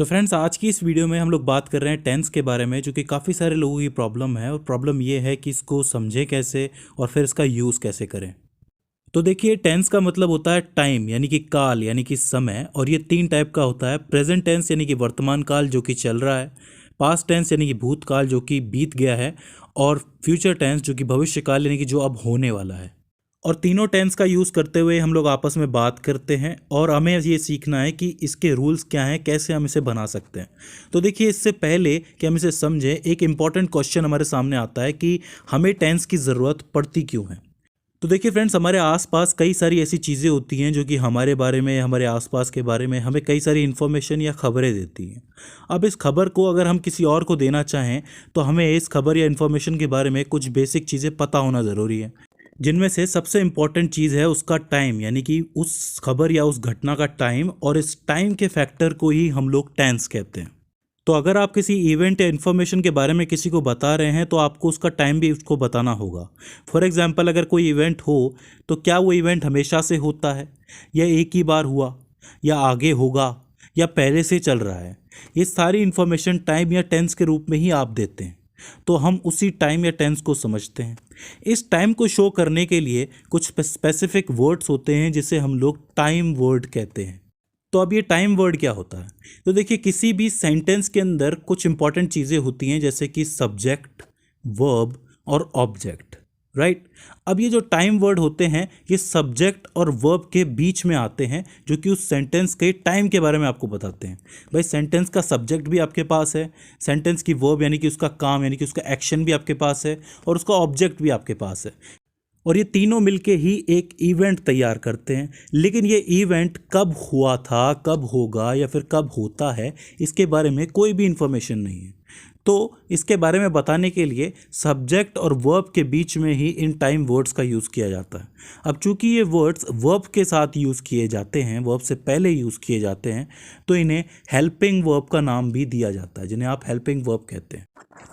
So friends, आज की इस वीडियो में हम लोग बात कर रहे हैं टेंस के बारे में, जो कि काफ़ी सारे लोगों की प्रॉब्लम है। और प्रॉब्लम ये है कि इसको समझें कैसे और फिर इसका यूज़ कैसे करें। तो देखिए, टेंस का मतलब होता है टाइम यानी कि काल यानी कि समय। और ये तीन टाइप का होता है। प्रेजेंट टेंस यानी कि वर्तमान काल जो कि चल रहा है, पास्ट टेंस यानी कि भूतकाल जो कि बीत गया है, और फ्यूचर टेंस जो कि भविष्य काल यानी कि जो अब होने वाला है। और तीनों टेंस का यूज़ करते हुए हम लोग आपस में बात करते हैं और हमें ये सीखना है कि इसके रूल्स क्या हैं, कैसे हम इसे बना सकते हैं। तो देखिए, इससे पहले कि हम इसे समझें, एक इम्पॉर्टेंट क्वेश्चन हमारे सामने आता है कि हमें टेंस की ज़रूरत पड़ती क्यों है। तो देखिए फ्रेंड्स, हमारे आसपास कई सारी ऐसी चीज़ें होती हैं जो कि हमारे बारे में, हमारे आसपास के बारे में हमें कई सारी इन्फॉर्मेशन या खबरें देती हैं। अब इस खबर को अगर हम किसी और को देना चाहें तो हमें इस खबर या इन्फॉर्मेशन के बारे में कुछ बेसिक चीज़ें पता होना ज़रूरी है, जिनमें से सबसे इम्पॉर्टेंट चीज़ है उसका टाइम, यानी कि उस खबर या उस घटना का टाइम। और इस टाइम के फैक्टर को ही हम लोग टेंस कहते हैं। तो अगर आप किसी इवेंट या इन्फॉर्मेशन के बारे में किसी को बता रहे हैं तो आपको उसका टाइम भी उसको बताना होगा। फॉर एग्जांपल, अगर कोई इवेंट हो तो क्या वो इवेंट हमेशा से होता है, या एक ही बार हुआ, या आगे होगा, या पहले से चल रहा है। ये सारी इन्फॉर्मेशन टाइम या टेंस के रूप में ही आप देते हैं। तो हम उसी टाइम या टेंस को समझते हैं। इस टाइम को शो करने के लिए कुछ स्पेसिफिक वर्ड्स होते हैं जिसे हम लोग टाइम वर्ड कहते हैं। तो अब ये टाइम वर्ड क्या होता है? तो देखिए, किसी भी सेंटेंस के अंदर कुछ इंपॉर्टेंट चीज़ें होती हैं, जैसे कि सब्जेक्ट, वर्ब और ऑब्जेक्ट, राइट। अब ये जो टाइम वर्ड होते हैं ये सब्जेक्ट और वर्ब के बीच में आते हैं, जो कि उस सेंटेंस के टाइम के बारे में आपको बताते हैं। भाई, सेंटेंस का सब्जेक्ट भी आपके पास है, सेंटेंस की वर्ब यानी कि उसका काम यानी कि उसका एक्शन भी आपके पास है, और उसका ऑब्जेक्ट भी आपके पास है। और ये तीनों मिलके ही एक इवेंट तैयार करते हैं। लेकिन ये इवेंट कब हुआ था, कब होगा, या फिर कब होता है, इसके बारे में कोई भी इंफॉर्मेशन नहीं है। तो इसके बारे में बताने के लिए सब्जेक्ट और वर्ब के बीच में ही इन टाइम वर्ड्स का यूज़ किया जाता है। अब चूंकि ये वर्ड्स वर्ब के साथ यूज़ किए जाते हैं, वर्ब से पहले यूज़ किए जाते हैं, तो इन्हें हेल्पिंग वर्ब का नाम भी दिया जाता है, जिन्हें आप हेल्पिंग वर्ब कहते हैं।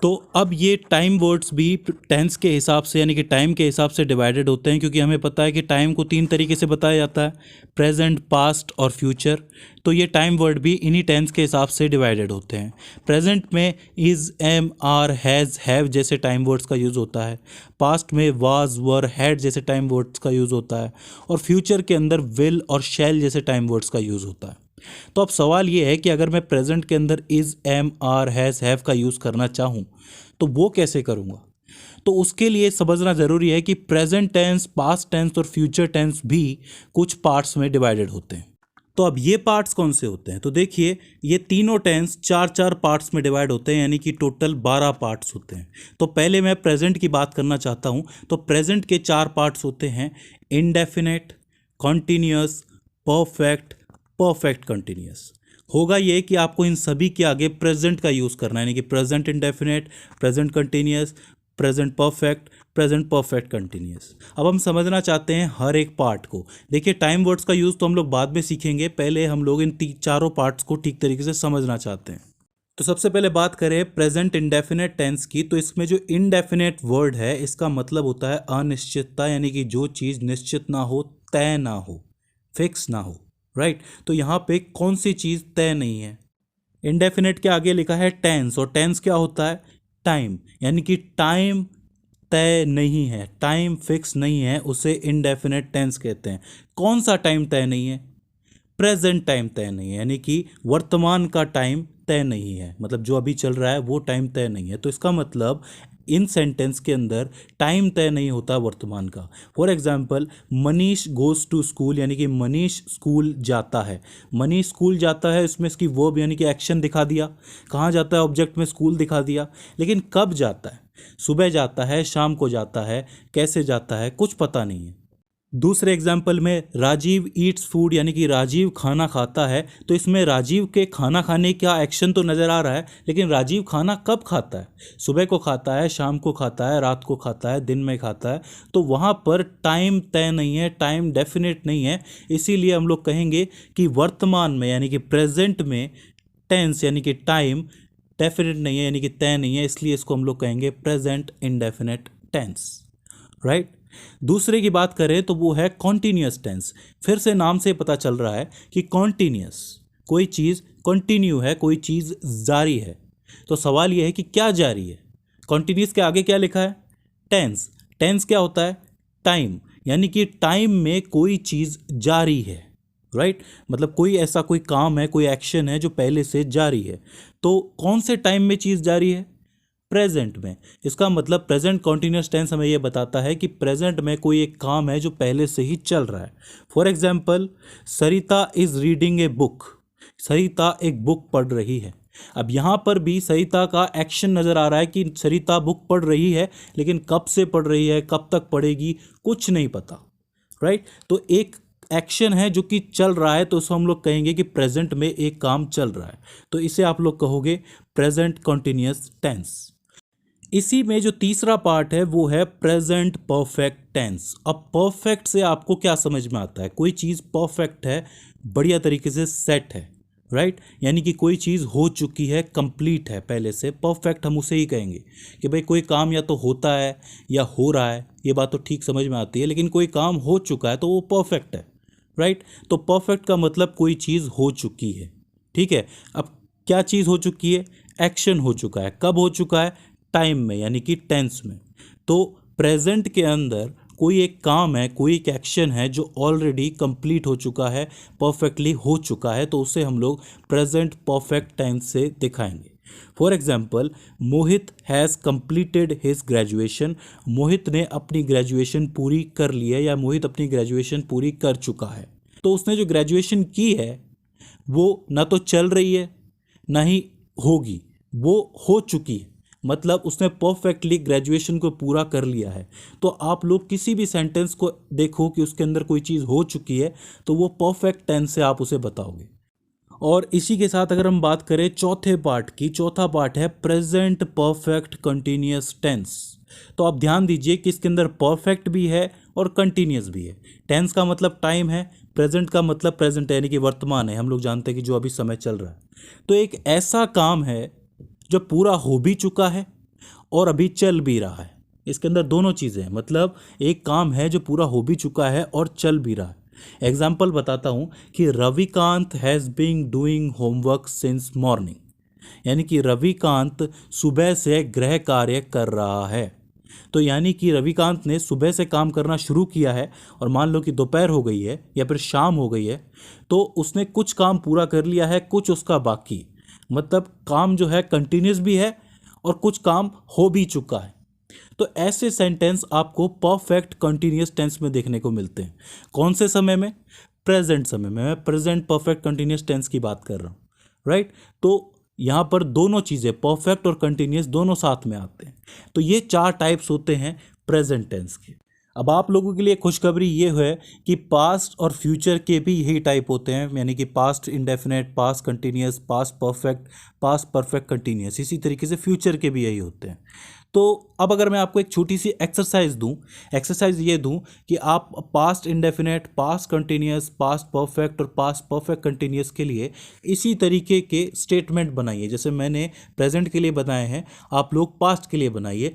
तो अब ये टाइम वर्ड्स भी टेंस के हिसाब से यानी कि टाइम के हिसाब से डिवाइडेड होते हैं, क्योंकि हमें पता है कि टाइम को तीन तरीके से बताया जाता है, प्रेजेंट, पास्ट और फ्यूचर। तो ये टाइम वर्ड भी इन्हीं टेंस के हिसाब से डिवाइडेड होते हैं। प्रेजेंट में is, am, are, has, have जैसे टाइम वर्ड्स का यूज़ होता है। पास्ट में वाज, वर, हैड जैसे टाइम वर्ड्स का यूज़ होता है। और फ्यूचर के अंदर विल और शैल जैसे टाइम वर्ड्स का यूज़ होता है। तो अब सवाल ये है कि अगर मैं प्रेजेंट के अंदर is, am, are, has, have का यूज़ करना चाहूँ तो वो कैसे करूँगा? तो उसके लिए समझना ज़रूरी है कि प्रेजेंट टेंस, पास्ट टेंस और फ्यूचर टेंस भी कुछ पार्ट्स में डिवाइडेड होते हैं। तो अब ये पार्ट्स कौन से होते हैं? तो देखिए, ये तीनों टेंस चार चार पार्ट्स में डिवाइड होते हैं, यानी कि टोटल 12 पार्ट्स होते हैं। तो पहले मैं प्रेजेंट की बात करना चाहता हूँ। तो प्रेजेंट के चार पार्ट्स होते हैं: indefinite, continuous, perfect, perfect continuous. होगा ये कि आपको इन सभी के आगे प्रेजेंट का यूज़ करना है, यानी कि present indefinite, present continuous, present perfect, present perfect continuous. अब हम समझना चाहते हैं हर एक पार्ट को। देखिए, टाइम वर्ड्स का यूज़ तो हम लोग बाद में सीखेंगे, पहले हम लोग इन चारों पार्ट्स को ठीक तरीके से समझना चाहते हैं। तो सबसे पहले बात करें प्रेजेंट इंडेफिनेट टेंस की। तो इसमें जो इनडेफिनेट वर्ड है, इसका मतलब होता है अनिश्चितता, यानी कि जो चीज़ निश्चित ना हो, तय ना हो, फिक्स ना हो, राइट। तो यहाँ पे कौन सी चीज़ तय नहीं है? इंडेफिनेट के आगे लिखा है टेंस, और टेंस क्या होता है? टाइम, यानी कि टाइम तय नहीं है, टाइम फिक्स नहीं है, उसे इनडेफिनेट टेंस कहते हैं। कौन सा टाइम तय नहीं है? प्रेजेंट टाइम तय नहीं है, यानी कि वर्तमान का टाइम तय नहीं है, मतलब जो अभी चल रहा है वो टाइम तय नहीं है। तो इसका मतलब इन सेंटेंस के अंदर टाइम तय नहीं होता वर्तमान का। For example, Manish goes to school, यानी कि मनीष स्कूल जाता है। मनीष स्कूल जाता है, इसमें इसकी वर्ब यानी कि एक्शन दिखा दिया, कहाँ जाता है ऑब्जेक्ट में स्कूल दिखा दिया। लेकिन कब जाता है? सुबह जाता है, शाम को जाता है, कैसे जाता है, कुछ पता नहीं है। दूसरे एग्जाम्पल में, राजीव ईट्स फूड, यानी कि राजीव खाना खाता है। तो इसमें राजीव के खाना खाने का एक्शन तो नज़र आ रहा है, लेकिन राजीव खाना कब खाता है? सुबह को खाता है, शाम को खाता है, रात को खाता है, दिन में खाता है। तो वहाँ पर टाइम तय नहीं है, टाइम डेफिनेट नहीं है। इसीलिए हम लोग कहेंगे कि वर्तमान में यानी कि प्रेजेंट में टेंस यानी कि टाइम डेफिनेट नहीं है, यानी कि तय नहीं है, इसलिए इसको हम लोग कहेंगे प्रेजेंट इंडेफिनेट टेंस, राइट। दूसरे की बात करें तो वो है कॉन्टिन्यूअस टेंस। फिर से नाम से पता चल रहा है कि कॉन्टिन्यूअस, कोई चीज़ कंटिन्यू है, कोई चीज़ जारी है। तो सवाल यह है कि क्या जारी है। कॉन्टिन्यूस के आगे क्या लिखा है? टेंस। टेंस क्या होता है? टाइम, यानी कि टाइम में कोई चीज़ जारी है, राइट। मतलब कोई ऐसा कोई काम है, कोई एक्शन है जो पहले से जारी है। तो कौन से टाइम में चीज़ जारी है? प्रेजेंट में। इसका मतलब प्रेजेंट कॉन्टिन्यूस टेंस हमें यह बताता है कि प्रेजेंट में कोई एक काम है जो पहले से ही चल रहा है। For example, Sarita is reading a book. Sarita एक बुक पढ़ रही है। अब यहाँ पर भी सरिता का एक्शन नज़र आ रहा है कि सरिता बुक पढ़ रही है, लेकिन कब से पढ़ रही है, कब तक पढ़ेगी, कुछ नहीं पता, राइट। तो एक एक्शन है जो कि चल रहा है, तो उसको हम लोग कहेंगे कि प्रेजेंट में एक काम चल रहा है, तो इसे आप लोग कहोगे प्रेजेंट कॉन्टिन्यूस टेंस। इसी में जो तीसरा पार्ट है वो है प्रेजेंट परफेक्ट टेंस। अब परफेक्ट से आपको क्या समझ में आता है? कोई चीज़ परफेक्ट है, बढ़िया तरीके से सेट है, राइट। यानी कि कोई चीज़ हो चुकी है, कंप्लीट है पहले से, परफेक्ट हम उसे ही कहेंगे कि भाई कोई काम या तो होता है या हो रहा है, ये बात तो ठीक समझ में आती है, लेकिन कोई काम हो चुका है तो वो परफेक्ट है, राइट। तो परफेक्ट का मतलब कोई चीज़ हो चुकी है, ठीक है। अब क्या चीज़ हो चुकी है? एक्शन हो चुका है। कब हो चुका है? टाइम में, यानी कि टेंस में। तो प्रेजेंट के अंदर कोई एक काम है, कोई एक एक्शन है जो ऑलरेडी कंप्लीट हो चुका है, परफेक्टली हो चुका है, तो उसे हम लोग प्रेजेंट परफेक्ट टेंस से दिखाएंगे। For example, Mohit has completed his graduation. Mohit ने अपनी ग्रेजुएशन पूरी कर ली है, या मोहित अपनी ग्रेजुएशन पूरी कर चुका है। तो उसने जो ग्रेजुएशन की है वो ना तो चल रही है ना ही होगी, वो हो चुकी है, मतलब उसने परफेक्टली ग्रेजुएशन को पूरा कर लिया है। तो आप लोग किसी भी सेंटेंस को देखो कि उसके अंदर कोई चीज़ हो चुकी है, तो वो परफेक्ट टेंस से आप उसे बताओगे। और इसी के साथ अगर हम बात करें चौथे पार्ट की, चौथा पार्ट है प्रेजेंट परफेक्ट कंटिन्यूस टेंस। तो आप ध्यान दीजिए कि इसके अंदर परफेक्ट भी है और कंटिन्यूस भी है। टेंस का मतलब टाइम है, प्रेजेंट का मतलब प्रेजेंट यानी कि वर्तमान है, हम लोग जानते हैं कि जो अभी समय चल रहा है। तो एक ऐसा काम है जो पूरा हो भी चुका है और अभी चल भी रहा है। इसके अंदर दोनों चीज़ें हैं, मतलब एक काम है जो पूरा हो भी चुका है और चल भी रहा है। एग्जाम्पल बताता हूँ कि Ravikant has been doing homework since morning, यानी कि रविकांत सुबह से गृह कार्य कर रहा है। तो यानी कि रविकांत ने सुबह से काम करना शुरू किया है, और मान लो कि दोपहर हो गई है या फिर शाम हो गई है, तो उसने कुछ काम पूरा कर लिया है, कुछ उसका बाकी। मतलब काम जो है कंटिन्यूस भी है और कुछ काम हो भी चुका है। तो ऐसे सेंटेंस आपको परफेक्ट कंटिन्यूस टेंस में देखने को मिलते हैं। कौन से समय में? प्रेजेंट समय में। मैं प्रेजेंट परफेक्ट कंटिन्यूस टेंस की बात कर रहा हूँ, राइट। तो यहाँ पर दोनों चीज़ें, परफेक्ट और कंटिन्यूस, दोनों साथ में आते हैं। तो ये 4 टाइप्स होते हैं प्रेजेंट टेंस के। अब आप लोगों के लिए खुशखबरी ये है कि पास्ट और फ्यूचर के भी यही टाइप होते हैं, यानी कि past indefinite, past continuous, past perfect, past perfect continuous. इसी तरीके से फ्यूचर के भी यही होते हैं। तो अब अगर मैं आपको एक छोटी सी एक्सरसाइज दूं, एक्सरसाइज ये दूं कि आप past indefinite, past continuous, past perfect और पास्ट परफेक्ट कंटिन्यूस के लिए इसी तरीके के स्टेटमेंट बनाइए। जैसे मैंने प्रेजेंट के लिए बनाए हैं, आप लोग पास्ट के लिए बनाइए,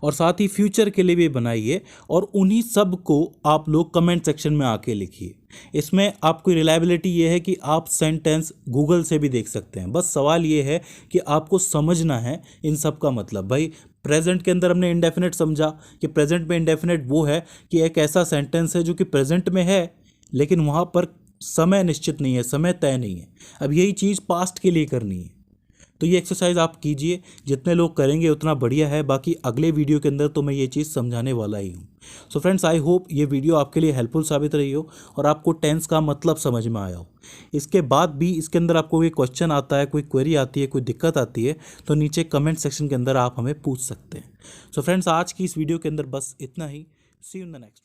और साथ ही फ्यूचर के लिए भी बनाइए, और उन्हीं सब को आप लोग कमेंट सेक्शन में आके लिखिए। इसमें आपकी रिलायबिलिटी ये है कि आप सेंटेंस गूगल से भी देख सकते हैं। बस सवाल ये है कि आपको समझना है इन सब का मतलब। भाई प्रेजेंट के अंदर हमने इंडेफिनेट समझा कि प्रेजेंट में इंडेफिनेट वो है कि एक ऐसा सेंटेंस है जो कि प्रेजेंट में है, लेकिन वहाँ पर समय निश्चित नहीं है, समय तय नहीं है। अब यही चीज़ पास्ट के लिए करनी है। तो ये एक्सरसाइज आप कीजिए, जितने लोग करेंगे उतना बढ़िया है। बाकी अगले वीडियो के अंदर तो मैं ये चीज़ समझाने वाला ही हूँ। सो फ्रेंड्स, आई होप ये वीडियो आपके लिए हेल्पफुल साबित रही हो और आपको टेंस का मतलब समझ में आया हो। इसके बाद भी इसके अंदर आपको कोई क्वेश्चन आता है, कोई क्वेरी आती है, कोई दिक्कत आती है, तो नीचे कमेंट सेक्शन के अंदर आप हमें पूछ सकते हैं। सो फ्रेंड्स, आज की इस वीडियो के अंदर बस इतना ही। सी यू इन द नेक्स्ट।